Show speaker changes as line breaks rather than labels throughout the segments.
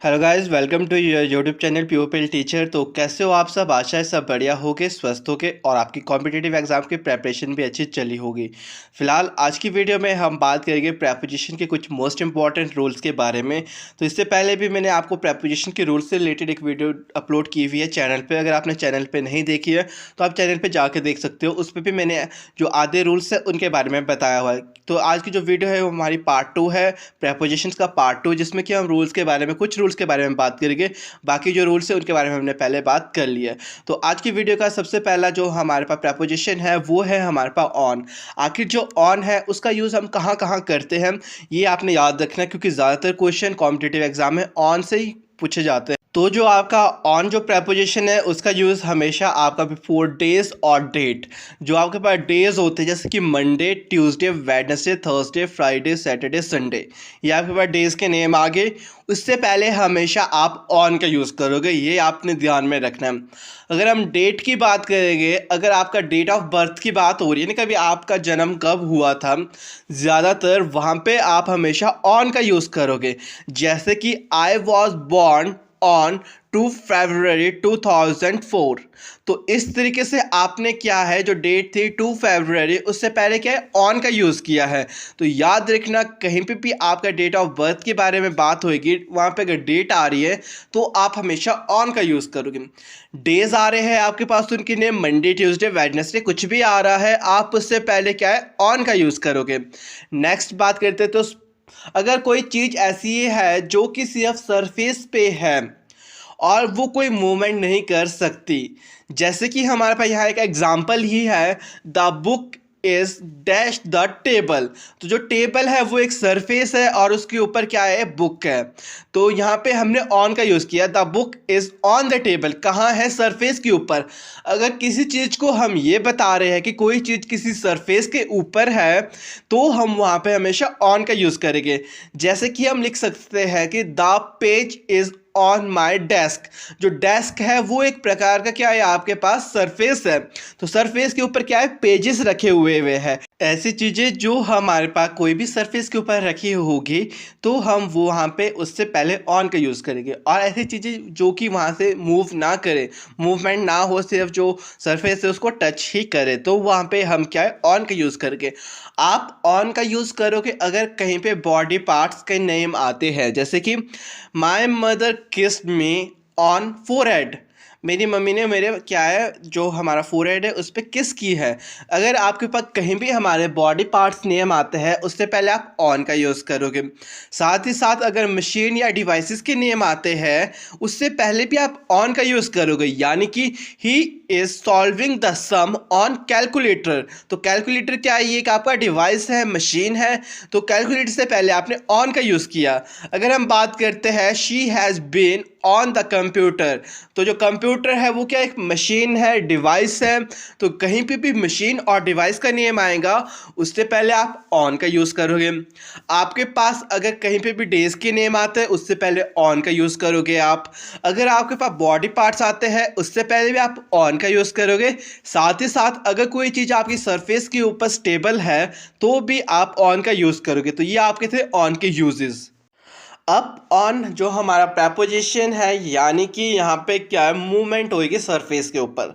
Hello guys, welcome to your YouTube channel pupil teacher. तो कैसे हो आप सब? आशा है सब बढ़िया होगे, स्वस्थ होगे और आपकी कॉम्पिटिटिव एग्जाम की प्रेपरेशन भी अच्छी चली होगी। फिलहाल आज की वीडियो में हम बात करेंगे प्रेपोजिशन के कुछ मोस्ट इंपॉर्टेंट रूल्स के बारे में। तो इससे पहले भी मैंने आपको प्रेपोजिशन के रूल्स से रिलेटेड एक वीडियो अपलोड की हुई है चैनल पर। अगर आपने चैनल पर नहीं देखी है तो आप चैनल पर जाकर देख सकते हो। उस पर भी मैंने जो आधे रूल्स है उनके बारे में बताया हुआ है। तो आज की जो वीडियो है वो हमारी पार्ट 2 है, प्रेपोजिशंस का पार्ट 2, जिसमें कि हम रूल्स के बारे में, कुछ रूल्स के बारे में बात करेंगे। बाकी जो रूल्स है उनके बारे में हमने पहले बात कर ली है। तो आज की वीडियो का सबसे पहला जो हमारे पास प्रेपोजिशन है वो है हमारे पास ऑन। आखिर जो ऑन है उसका यूज़ हम कहाँ कहाँ करते हैं ये आपने याद रखना है, क्योंकि ज़्यादातर क्वेश्चन कॉम्पिटिटिव एग्जाम में ऑन से ही पूछे जाते हैं। तो जो आपका ऑन जो प्रेपोजिशन है उसका यूज़ हमेशा आपका बिफोर डेज और डेट, जो आपके पास डेज होते हैं जैसे कि Monday, Tuesday, Wednesday, Thursday, Friday, Saturday, Sunday, ये आपके पास डेज के नेम आ गए। उससे पहले हमेशा आप ऑन का यूज़ करोगे, ये आपने ध्यान में रखना है। अगर हम डेट की बात करेंगे, अगर आपका डेट ऑफ बर्थ की बात हो रही है ना, कभी आपका जन्म कब हुआ था, ज़्यादातर वहाँ पे आप हमेशा ऑन का यूज़ करोगे। जैसे कि आई वॉज बॉर्न ऑन 2 फरवरी 2004। तो इस तरीके से आपने क्या है, जो डेट थी 2 फरवरी, उससे पहले क्या है, ऑन का यूज़ किया है। तो याद रखना, कहीं पे भी आपका डेट ऑफ बर्थ के बारे में बात होगी, वहाँ पे अगर डेट आ रही है तो आप हमेशा ऑन का यूज़ करोगे। डेज आ रहे हैं आपके पास, तो उनके नेम मंडे, ट्यूसडे, वेडनेसडे कुछ भी आ रहा है, आप उससे पहले क्या है, ऑन का यूज़ करोगे। नेक्स्ट बात करते हैं, तो अगर कोई चीज़ ऐसी है जो कि सिर्फ सरफेस पे है और वो कोई मूवमेंट नहीं कर सकती, जैसे कि हमारे पास यहाँ एक एग्जाम्पल ही है, the book is dash the table. तो जो टेबल है वो एक सरफेस है और उसके ऊपर क्या है, बुक है। तो यहाँ पे हमने ऑन का यूज़ किया, the book is on the table, कहाँ है, सरफेस के ऊपर। अगर किसी चीज़ को हम ये बता रहे हैं कि कोई चीज़ किसी सरफेस के ऊपर है तो हम वहाँ पे हमेशा ऑन का यूज़ करेंगे। जैसे कि हम लिख सकते हैं कि the page is on my desk. जो डेस्क है वो एक प्रकार का क्या है, आपके पास सरफेस है। तो सरफेस के ऊपर क्या है, पेजेस रखे हुए हैं। ऐसी चीज़ें जो हमारे पास कोई भी सरफेस के ऊपर रखी होगी तो हम वो वहाँ पे उससे पहले ऑन का यूज़ करेंगे। और ऐसी चीज़ें जो कि वहाँ से मूव ना करे, मूवमेंट ना हो, सिर्फ जो सरफेस है उसको टच ही करे, तो वहाँ पे हम क्या है, ऑन का यूज़ करेंगे। आप ऑन का यूज़ करोगे अगर कहीं पे बॉडी पार्ट्स के नेम आते हैं, जैसे कि my mother kissed me on forehead, मेरी मम्मी ने मेरे क्या है, जो हमारा फोरहेड है उस पर किस की है। अगर आपके पास कहीं भी हमारे बॉडी पार्ट्स नेम आते हैं उससे पहले आप ऑन का यूज़ करोगे। साथ ही साथ अगर मशीन या डिवाइसेस के नेम आते हैं उससे पहले भी आप ऑन का यूज़ करोगे, यानी कि he is solving the sum on calculator. तो कैलकुलेटर क्या है, ये एक आपका डिवाइस है, मशीन है, तो कैलकुलेटर से पहले आपने ऑन का यूज़ किया। अगर हम बात करते हैं, she has been on the computer, तो जो कंप्यूटर है वो क्या एक मशीन है, डिवाइस है। तो कहीं पे भी मशीन और डिवाइस का नेम आएगा उससे पहले आप ऑन का यूज़ करोगे। आपके पास अगर कहीं पे भी डेज के नेम आते हैं उससे पहले ऑन का यूज़ करोगे आप। अगर आपके पास बॉडी पार्ट्स आते हैं उससे पहले भी आप ऑन का यूज़ करोगे। साथ ही साथ अगर कोई चीज़ आपकी सरफेस के ऊपर स्टेबल है तो भी आप ऑन का यूज़ करोगे। तो ये आपके थे ऑन के यूजेस। अप ऑन जो हमारा प्रेपोजिशन है, यानी कि यहाँ पे क्या है, मूवमेंट होगी सरफेस के ऊपर।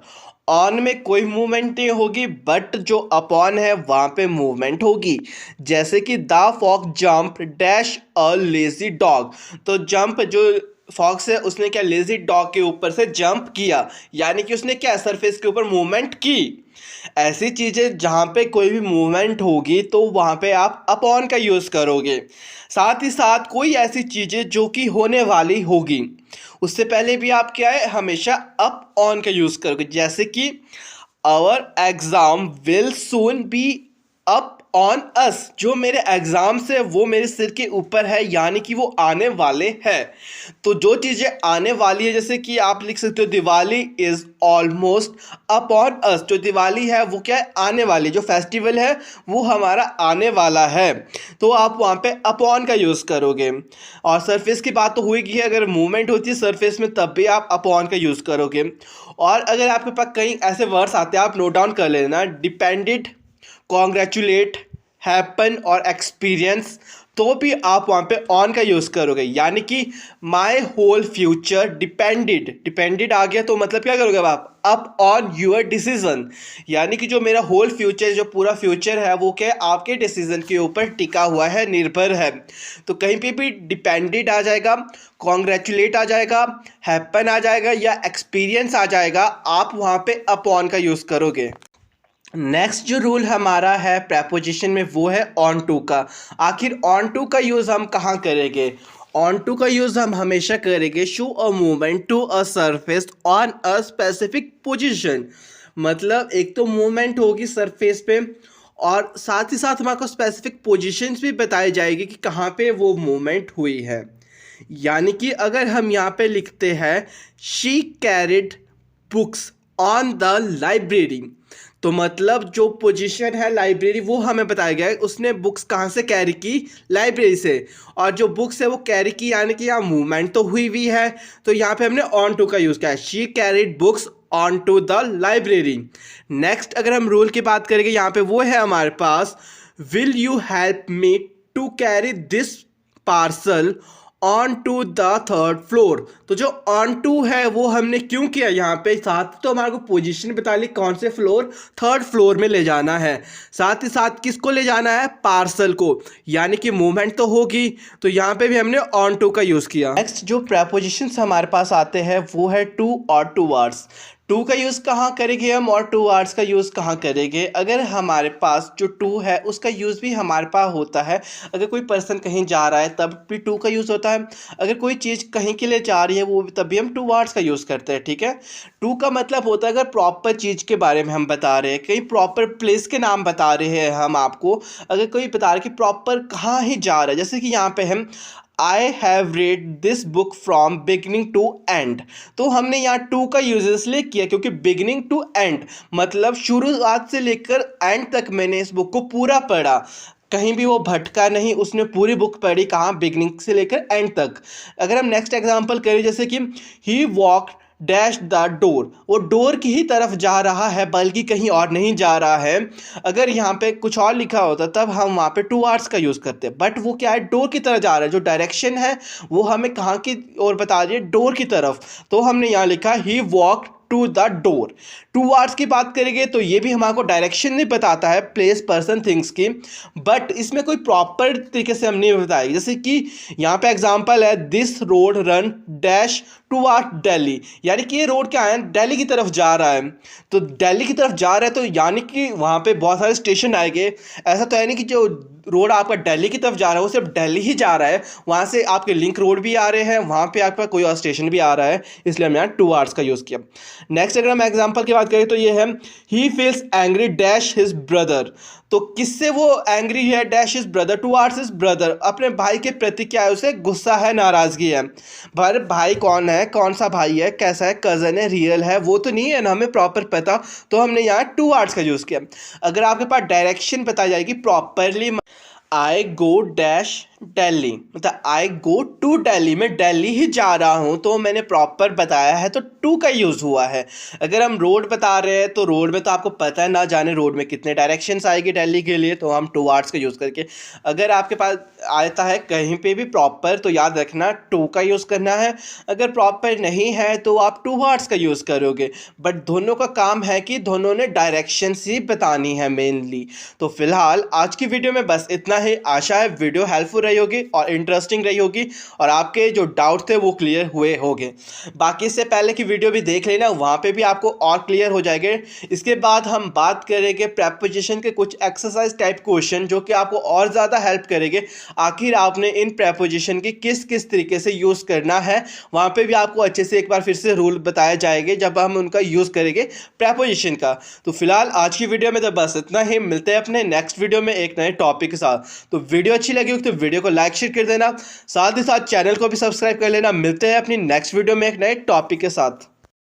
ऑन में कोई मूवमेंट नहीं होगी, बट जो अपॉन है वहाँ पे मूवमेंट होगी। जैसे कि the fox jump dash a lazy dog, तो जंप जो फॉक्स है उसने क्या, लेजी डॉग के ऊपर से जंप किया, यानी कि उसने क्या, सरफेस के ऊपर मूवमेंट की। ऐसी चीज़ें जहाँ पे कोई भी मूवमेंट होगी तो वहाँ पे आप अपॉन का यूज़ करोगे। साथ ही साथ कोई ऐसी चीज़ें जो कि होने वाली होगी उससे पहले भी आप क्या है, हमेशा अप ऑन का यूज़ करोगे। जैसे कि our exam will soon be up on us, जो मेरे एग्ज़ाम से वो मेरे सिर के ऊपर है, यानी कि वो आने वाले हैं। तो जो चीज़ें आने वाली है, जैसे कि आप लिख सकते हो Diwali is almost upon us, जो दिवाली है वो क्या है, आने वाली, जो फेस्टिवल है वो हमारा आने वाला है। तो आप वहाँ पे अपॉन का यूज़ करोगे। और सरफेस की बात तो हुई है, अगर मूवमेंट होती है सरफेस में तब भी आप अपॉन का यूज़ करोगे। और अगर आपके पास कई ऐसे वर्ड्स आते हैं, आप नोट डाउन कर लेना, डिपेंडेड, कॉन्ग्रेचुलेट, हैपन और एक्सपीरियंस, तो भी आप वहाँ पे ऑन का यूज़ करोगे, यानी कि माई होल फ्यूचर डिपेंडेड आ गया तो मतलब क्या करोगे आप अप ऑन यूर डिसीजन, यानी कि जो मेरा होल फ्यूचर, जो पूरा फ्यूचर है वो क्या आपके डिसीजन के ऊपर टिका हुआ है, निर्भर है। तो कहीं पे भी डिपेंडेड आ जाएगा, कॉन्ग्रेचुलेट आ जाएगा, हैपन आ जाएगा या एक्सपीरियंस आ जाएगा, आप वहाँ पे अप ऑन का यूज़ करोगे। नेक्स्ट जो रूल हमारा है प्रेपोजिशन में वो है ऑन टू का। आखिर ऑन टू का यूज़ हम कहाँ करेंगे? ऑन टू का यूज़ हम हमेशा करेंगे show a movement to a surface on a specific position. मतलब एक तो मूवमेंट होगी सरफेस पे और साथ ही साथ हमारे को स्पेसिफिक पोजीशंस भी बताई जाएगी कि कहाँ पे वो मूवमेंट हुई है। यानी कि अगर हम यहाँ पे लिखते हैं she carried books on the library, तो मतलब जो पोजीशन है लाइब्रेरी वो हमें बताया गया है, उसने बुक्स कहाँ से कैरी की? लाइब्रेरी से। और जो बुक्स है वो कैरी की, यानी कि यहाँ मूवमेंट तो हुई है, तो यहाँ पे हमने ऑन टू का यूज़ किया है, she carried books on to the library. Next अगर हम रूल की बात करेंगे यहाँ पे वो है हमारे पास will you help me to carry this parcel on to the third floor. तो जो ऑन टू है वो हमने क्यों किया यहाँ पे? साथ तो हमारे को पोजीशन बता ली कौन से फ्लोर, थर्ड फ्लोर में ले जाना है। साथ ही साथ किसको ले जाना है? पार्सल को, यानी कि मूवमेंट तो होगी, तो यहाँ पे भी हमने ऑन टू का यूज़ किया। नेक्स्ट जो प्रेपोजिशंस हमारे पास आते हैं वो है टू और टूवर्ड्स। टू का यूज़ कहाँ करेंगे हम और टूवर्ड्स का यूज़ कहाँ करेंगे? अगर हमारे पास जो टू है उसका यूज़ भी हमारे पास होता है, अगर कोई पर्सन कहीं जा रहा है तब भी टू का यूज़ होता है, अगर कोई चीज़ कहीं के लिए जा रही है वो तब भी हम टूवर्ड्स का यूज़ करते हैं। ठीक है, टू का मतलब होता है अगर प्रॉपर चीज़ के बारे में हम बता रहे हैं, कहीं प्रॉपर प्लेस के नाम बता रहे हैं हम आपको, अगर कोई बता रहे कि प्रॉपर कहाँ ही जा रहा है, जैसे कि यहाँ पे हम I have read this book from beginning to end, तो हमने यहाँ टू का यूज इसलिए किया क्योंकि बिगनिंग टू एंड मतलब शुरुआत से लेकर एंड तक मैंने इस बुक को पूरा पढ़ा, कहीं भी वो भटका नहीं, उसने पूरी बुक पढ़ी, कहाँ? बिगनिंग से लेकर एंड तक। अगर हम नेक्स्ट एग्जांपल करें जैसे कि ही वॉक डैश द डोर, वो डोर की ही तरफ जा रहा है बल्कि कहीं और नहीं जा रहा है। अगर यहाँ पे कुछ और लिखा होता तब हम वहाँ पे टूवर्ड्स का यूज़ करते, बट वो क्या है? डोर की तरफ जा रहा है, जो डायरेक्शन है वो हमें कहाँ की ओर बता रही है? डोर की तरफ, तो हमने यहाँ लिखा ही walk to the door. Towards की बात करेंगे तो ये भी हमारे को डायरेक्शन नहीं बताता है, प्लेस, पर्सन, थिंग्स की, बट इसमें कोई प्रॉपर तरीके से हम नहीं बताएंगे। जैसे कि यहाँ पे एग्जांपल है this road run dash toward Delhi, यानी कि ये रोड क्या है? दिल्ली की तरफ जा रहा है, तो दिल्ली की तरफ जा रहा है तो यानी कि वहाँ पे बहुत सारे स्टेशन आएंगे। ऐसा तो है नहीं कि जो रोड आपका दिल्ली की तरफ जा रहा है वो सिर्फ दिल्ली ही जा रहा है, वहाँ से आपके लिंक रोड भी आ रहे हैं, वहाँ पे आपका कोई और स्टेशन भी आ रहा है, इसलिए हमने यहाँ टूवर्ड्स का यूज़ किया। नेक्स्ट अगर हम एग्जांपल की बात करें तो ये है he feels angry dash his brother, तो किससे वो एंग्री है? Dash his brother, towards his brother, अपने भाई के प्रति क्या है? उसे गुस्सा है, नाराज़गी है। पर भाई कौन है? कौन सा भाई है? कैसा है? कज़न है? रियल है? वो तो नहीं है ना हमें प्रॉपर पता, तो हमने यहाँ टूवर्ड्स का यूज़ किया। अगर आपके पास डायरेक्शन बताई जाएगी प्रॉपरली, आई गो डैश दिल्ली, मतलब आई गो टू दिल्ली, मैं दिल्ली ही जा रहा हूँ, तो मैंने प्रॉपर बताया है तो टू का यूज़ हुआ है। अगर हम रोड बता रहे हैं तो रोड में तो आपको पता है ना जाने रोड में कितने डायरेक्शंस आएगी दिल्ली के लिए, तो हम टूवर्ड्स का यूज़ करके। अगर आपके पास आता है कहीं पे भी प्रॉपर तो याद रखना टू का यूज़ करना है, अगर प्रॉपर नहीं है तो आप टूवर्ड्स का यूज़ करोगे, बट दोनों का काम है कि दोनों ने डायरेक्शंस ही बतानी है मेनली। तो फिलहाल आज की वीडियो में बस इतना ही। आशा है वीडियो हेल्पफुल रही होगी और इंटरेस्टिंग रही होगी और आपके जो डाउट थे वो क्लियर हुए होंगे। बाकी इससे पहले की वीडियो भी देख लेना, वहाँ पे भी आपको और क्लियर हो जाएंगे। इसके बाद हम बात करेंगे प्रेपोजिशन के कुछ एक्सरसाइज टाइप क्वेश्चन जो कि आपको और ज़्यादा हेल्प करेंगे। आखिर आपने इन प्रेपोजिशन की किस किस तरीके से यूज़ करना है, वहाँ पे भी आपको अच्छे से एक बार फिर से रूल बताए जाएंगे जब हम उनका यूज़ करेंगे प्रेपोजिशन का। तो फिलहाल आज की वीडियो में तो बस इतना ही, मिलते हैं अपने नेक्स्ट वीडियो में एक नए टॉपिक के साथ। तो वीडियो अच्छी लगी हो तो वीडियो को लाइक शेयर कर देना, साथ ही साथ चैनल को भी सब्सक्राइब कर लेना। मिलते हैं अपनी नेक्स्ट वीडियो में एक नए टॉपिक के साथ।